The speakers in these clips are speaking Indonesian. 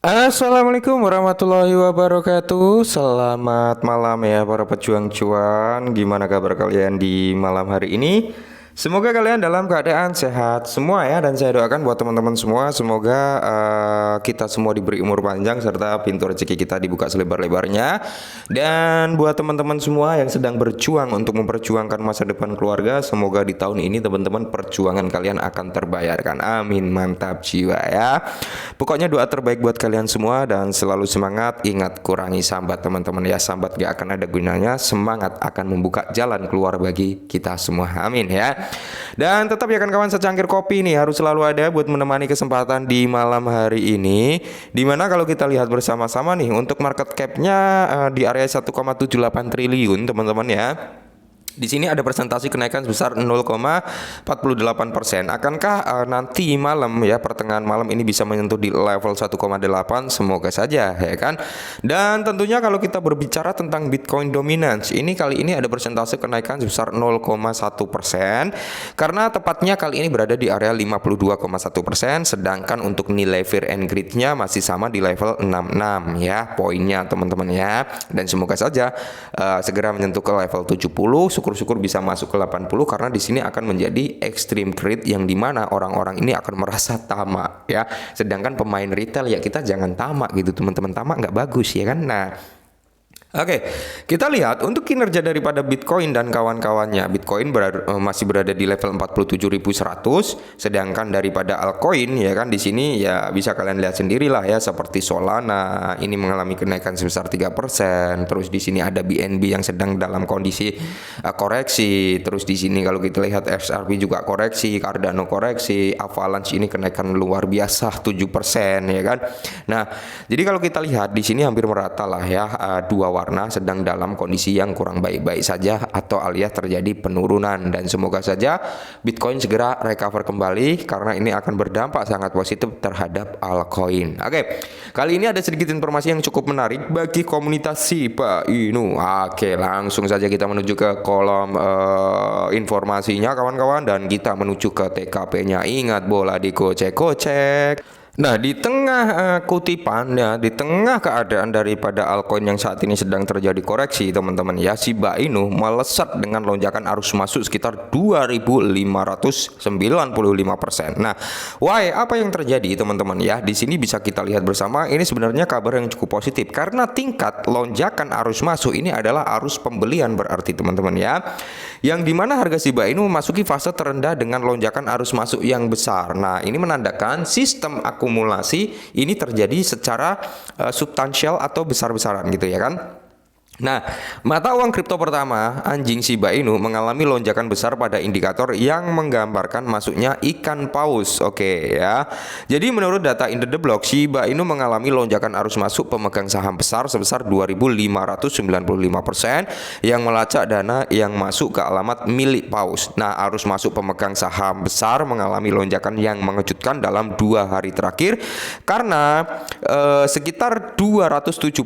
Assalamualaikum warahmatullahi wabarakatuh. Selamat malam ya para pejuang cuan. Gimana kabar kalian di malam hari ini? Semoga kalian dalam keadaan sehat semua ya. Dan saya doakan buat teman-teman semua, semoga kita semua diberi umur panjang serta pintu rezeki kita dibuka selebar-lebarnya. Dan buat teman-teman semua yang sedang berjuang untuk memperjuangkan masa depan keluarga, semoga di tahun ini teman-teman perjuangan kalian akan terbayarkan. Amin, mantap jiwa ya. Pokoknya doa terbaik buat kalian semua dan selalu semangat. Ingat, kurangi sambat teman-teman ya. Sambat gak akan ada gunanya. Semangat akan membuka jalan keluar bagi kita semua. Amin ya. Dan tetap ya kawan-kawan, secangkir kopi nih harus selalu ada buat menemani kesempatan di malam hari ini. Dimana kalau kita lihat bersama-sama nih untuk market cap-nya di area 1,78 triliun teman-teman ya. Di sini ada presentasi kenaikan sebesar 0,48%. Akankah nanti malam ya, pertengahan malam ini bisa menyentuh di level 1,8? Semoga saja ya kan. Dan tentunya kalau kita berbicara tentang Bitcoin dominance, ini kali ini ada persentase kenaikan sebesar 0,1%. Karena tepatnya kali ini berada di area 52,1%, sedangkan untuk nilai fear and greed-nya masih sama di level 66 ya poinnya teman-teman ya. Dan semoga saja segera menyentuh ke level 70. Syukur-syukur bisa masuk ke 80 karena di sini akan menjadi extreme greed yang dimana orang-orang ini akan merasa tamak ya. Sedangkan pemain retail ya kita jangan tamak gitu teman-teman, tamak nggak bagus ya kan. Nah, oke, kita lihat untuk kinerja daripada Bitcoin dan kawan-kawannya. Bitcoin masih berada di level 47.100, sedangkan daripada altcoin ya kan di sini ya bisa kalian lihat sendirilah ya, seperti Solana ini mengalami kenaikan sebesar 3%. Terus di sini ada BNB yang sedang dalam kondisi koreksi. Terus di sini kalau kita lihat XRP juga koreksi, Cardano koreksi, Avalanche ini kenaikan luar biasa 7% ya kan. Nah, jadi kalau kita lihat di sini hampir merata lah ya, dua warna sedang dalam kondisi yang kurang baik-baik saja atau alias terjadi penurunan, dan semoga saja Bitcoin segera recover kembali karena ini akan berdampak sangat positif terhadap altcoin. Oke, kali ini ada sedikit informasi yang cukup menarik bagi komunitas Shiba Inu. Oke, langsung saja kita menuju ke kolom informasinya kawan-kawan dan kita menuju ke TKP-nya. Ingat, bola dikocek-kocek. Nah, di tengah kutipan ya, di tengah keadaan daripada altcoin yang saat ini sedang terjadi koreksi teman-teman ya, Shiba Inu melesat dengan lonjakan arus masuk sekitar 2.595%. Nah, why, apa yang terjadi teman-teman ya? Di sini bisa kita lihat bersama, ini sebenarnya kabar yang cukup positif karena tingkat lonjakan arus masuk ini adalah arus pembelian berarti teman-teman ya. Yang dimana harga Shiba Inu memasuki fase terendah dengan lonjakan arus masuk yang besar. Nah, ini menandakan sistem akumulasi ini terjadi secara substansial atau besar-besaran gitu ya kan. Nah, mata uang kripto pertama, anjing Shiba Inu, mengalami lonjakan besar pada indikator yang menggambarkan masuknya ikan paus. Oke ya. Jadi menurut data In The Block, Shiba Inu mengalami lonjakan arus masuk pemegang saham besar sebesar 2.595% yang melacak dana yang masuk ke alamat milik paus. Nah, arus masuk pemegang saham besar mengalami lonjakan yang mengejutkan dalam 2 hari terakhir karena sekitar 275,2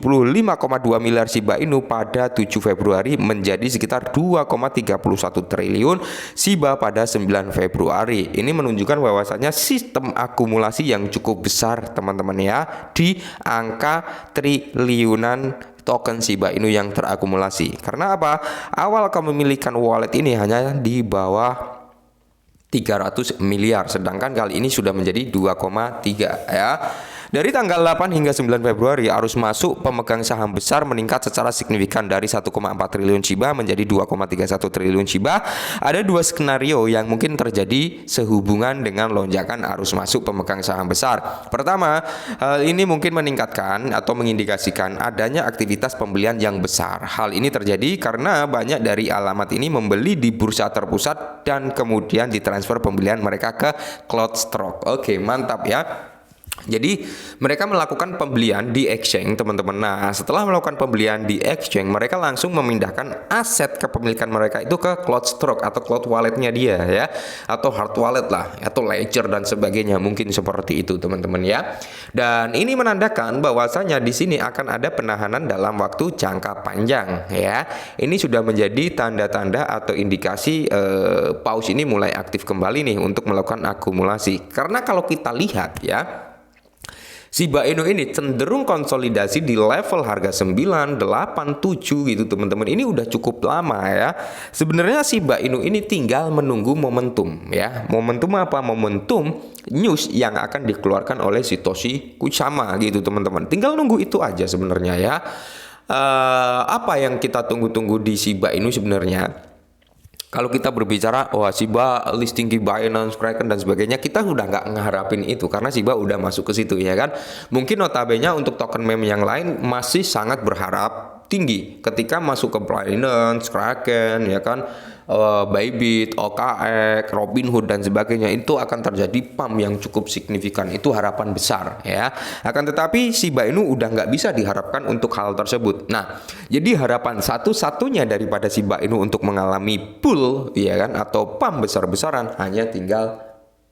miliar Shiba Inu pada 7 Februari menjadi sekitar 2,31 triliun Shiba pada 9 Februari. Ini menunjukkan bahwasanya sistem akumulasi yang cukup besar teman-teman ya, di angka triliunan token Shiba Inu yang terakumulasi. Karena apa? Awal kepemilikan wallet ini hanya di bawah 300 miliar, sedangkan kali ini sudah menjadi 2,3 ya. Dari tanggal 8 hingga 9 Februari, arus masuk pemegang saham besar meningkat secara signifikan dari 1,4 triliun Shiba menjadi 2,31 triliun Shiba. Ada 2 skenario yang mungkin terjadi sehubungan dengan lonjakan arus masuk pemegang saham besar. Pertama, hal ini mungkin meningkatkan atau mengindikasikan adanya aktivitas pembelian yang besar. Hal ini terjadi karena banyak dari alamat ini membeli di bursa terpusat dan kemudian ditransfer pembelian mereka ke CloudStrike. Oke, mantap ya. Jadi mereka melakukan pembelian di exchange teman-teman. Nah, setelah melakukan pembelian di exchange, mereka langsung memindahkan aset kepemilikan mereka itu ke CloudStrike atau cloud walletnya dia ya, atau hard wallet lah, atau ledger dan sebagainya, mungkin seperti itu teman-teman ya. Dan ini menandakan bahwasanya di sini akan ada penahanan dalam waktu jangka panjang ya. Ini sudah menjadi tanda-tanda atau indikasi paus ini mulai aktif kembali nih untuk melakukan akumulasi. Karena kalau kita lihat ya, Shiba Inu ini cenderung konsolidasi di level harga 9, 8, 7 gitu teman-teman. Ini udah cukup lama ya. Sebenarnya Shiba Inu ini tinggal menunggu momentum ya. Momentum apa? Momentum news yang akan dikeluarkan oleh Satoshi Kusama gitu teman-teman. Tinggal nunggu itu aja sebenarnya ya. Apa yang kita tunggu-tunggu di Shiba Inu sebenarnya? Kalau kita berbicara, wah Shiba listing di Binance, Kraken dan sebagainya, kita udah nggak ngeharapin itu karena Shiba udah masuk ke situ ya kan. Mungkin notabene untuk token meme yang lain masih sangat berharap tinggi ketika masuk ke Binance, Kraken ya kan, Bybit, OKX, Robinhood dan sebagainya, itu akan terjadi pump yang cukup signifikan. Itu harapan besar ya. Akan tetapi Shiba Inu udah nggak bisa diharapkan untuk hal tersebut. Nah, jadi harapan satu-satunya daripada Shiba Inu untuk mengalami bull ya kan atau pump besar-besaran hanya tinggal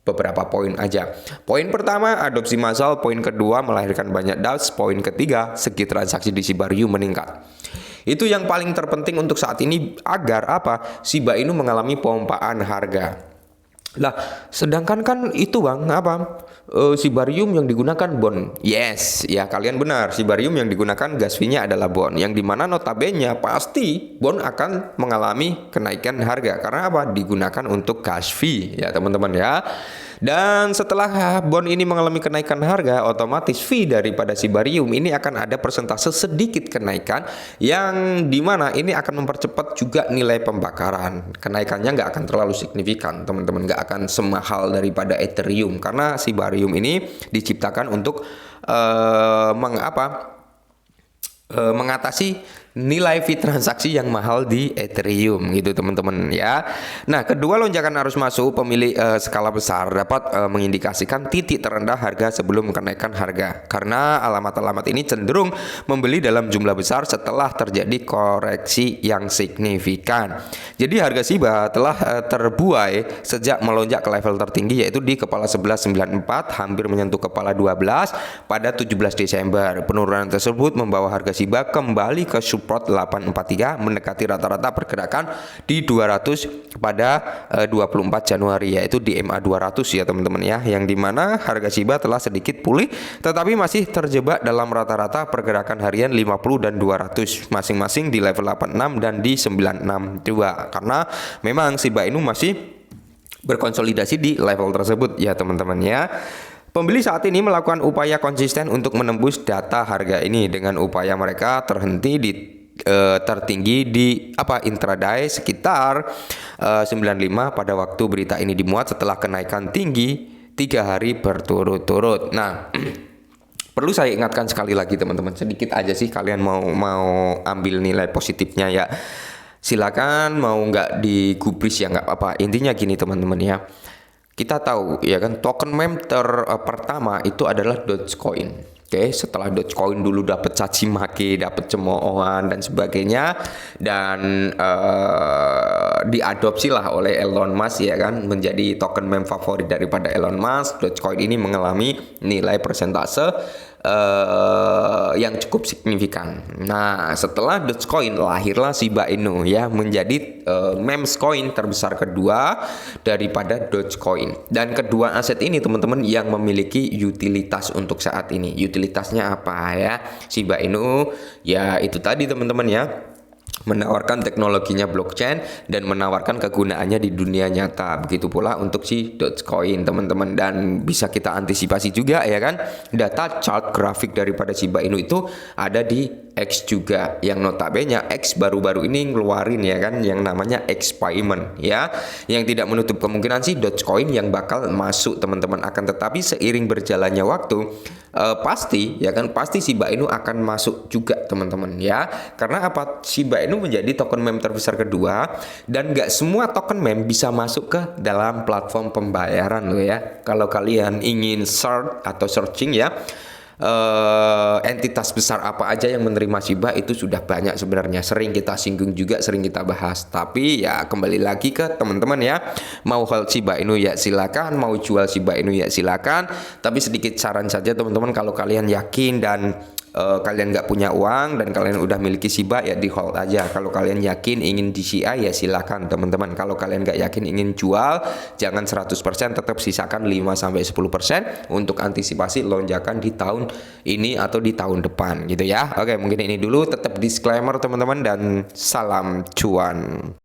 beberapa poin aja. Poin pertama, adopsi massal. Poin kedua, melahirkan banyak DAOs. Poin ketiga, segi transaksi di Shiba Ryu meningkat. Itu yang paling terpenting untuk saat ini agar apa? Shiba Inu mengalami pompaan harga. Lah, sedangkan kan itu Bang, apa? Shibarium yang digunakan bond. Yes, ya kalian benar. Shibarium yang digunakan gas fee-nya adalah bond. Yang dimana notabene pasti bond akan mengalami kenaikan harga. Karena apa? Digunakan untuk gas fee ya teman-teman ya. Dan setelah bond ini mengalami kenaikan harga, otomatis fee daripada Shibarium ini akan ada persentase sedikit kenaikan yang dimana ini akan mempercepat juga nilai pembakaran. Kenaikannya nggak akan terlalu signifikan teman-teman, nggak akan semahal daripada Ethereum karena Shibarium ini diciptakan untuk mengatasi nilai fee transaksi yang mahal di Ethereum gitu teman-teman ya. Nah, kedua, lonjakan arus masuk pemilik skala besar dapat mengindikasikan titik terendah harga sebelum kenaikan harga. Karena alamat-alamat ini cenderung membeli dalam jumlah besar setelah terjadi koreksi yang signifikan. Jadi harga Shiba telah terbuai sejak melonjak ke level tertinggi yaitu di kepala 1194 hampir menyentuh kepala 12 pada 17 Desember. Penurunan tersebut membawa harga Shiba kembali ke support 843 mendekati rata-rata pergerakan di 200 pada 24 Januari yaitu di MA 200 ya teman-teman ya, yang dimana harga Shiba telah sedikit pulih tetapi masih terjebak dalam rata-rata pergerakan harian 50 dan 200 masing-masing di level 86 dan di 962 karena memang Shiba Inu masih berkonsolidasi di level tersebut ya teman-teman ya. Pembeli saat ini melakukan upaya konsisten untuk menembus data harga ini dengan upaya mereka terhenti di tertinggi di intraday sekitar 95 pada waktu berita ini dimuat setelah kenaikan tinggi 3 hari berturut-turut. Nah, perlu saya ingatkan sekali lagi teman-teman, sedikit aja sih, kalian mau ambil nilai positifnya ya silakan, mau nggak digubris ya nggak apa-apa. Intinya gini teman-teman ya, kita tahu ya kan token meme pertama itu adalah Dogecoin. Oke, setelah Dogecoin dulu dapat caci maki, dapat cemoohan dan sebagainya, dan diadopsi lah oleh Elon Musk ya kan, menjadi token meme favorit daripada Elon Musk. Dogecoin ini mengalami nilai persentase yang cukup signifikan. Nah, setelah Dogecoin lahirlah Shiba Inu ya, menjadi memes coin terbesar kedua daripada Dogecoin. Dan kedua aset ini teman-teman yang memiliki utilitas untuk saat ini. Utilitasnya apa ya? Shiba Inu ya itu tadi teman-teman ya, menawarkan teknologinya blockchain dan menawarkan kegunaannya di dunia nyata. Begitu pula untuk si Dogecoin teman-teman, dan bisa kita antisipasi juga ya kan, data chart grafik daripada Shiba Inu itu ada di X juga, yang notabene X baru-baru ini ngeluarin ya kan yang namanya X payment ya, yang tidak menutup kemungkinan sih Dogecoin yang bakal masuk teman-teman. Akan tetapi seiring berjalannya waktu pasti Shiba Inu akan masuk juga teman-teman ya. Karena apa? Shiba Inu menjadi token meme terbesar kedua, dan gak semua token meme bisa masuk ke dalam platform pembayaran loh ya. Kalau kalian ingin search atau searching ya, entitas besar apa aja yang menerima Shiba itu sudah banyak sebenarnya, sering kita singgung juga, sering kita bahas. Tapi ya kembali lagi ke teman-teman ya, mau hold Shiba Inu ya silakan, mau jual Shiba Inu ya silakan. Tapi sedikit saran saja teman-teman, kalau kalian yakin dan kalian nggak punya uang dan kalian udah miliki Shiba, ya di hold aja. Kalau kalian yakin ingin DCI ya silakan teman-teman. Kalau kalian nggak yakin ingin jual, jangan 100%, tetap sisakan 5-10% untuk antisipasi lonjakan di tahun ini atau di tahun depan gitu ya. Oke, mungkin ini dulu, tetap disclaimer teman-teman, dan salam cuan.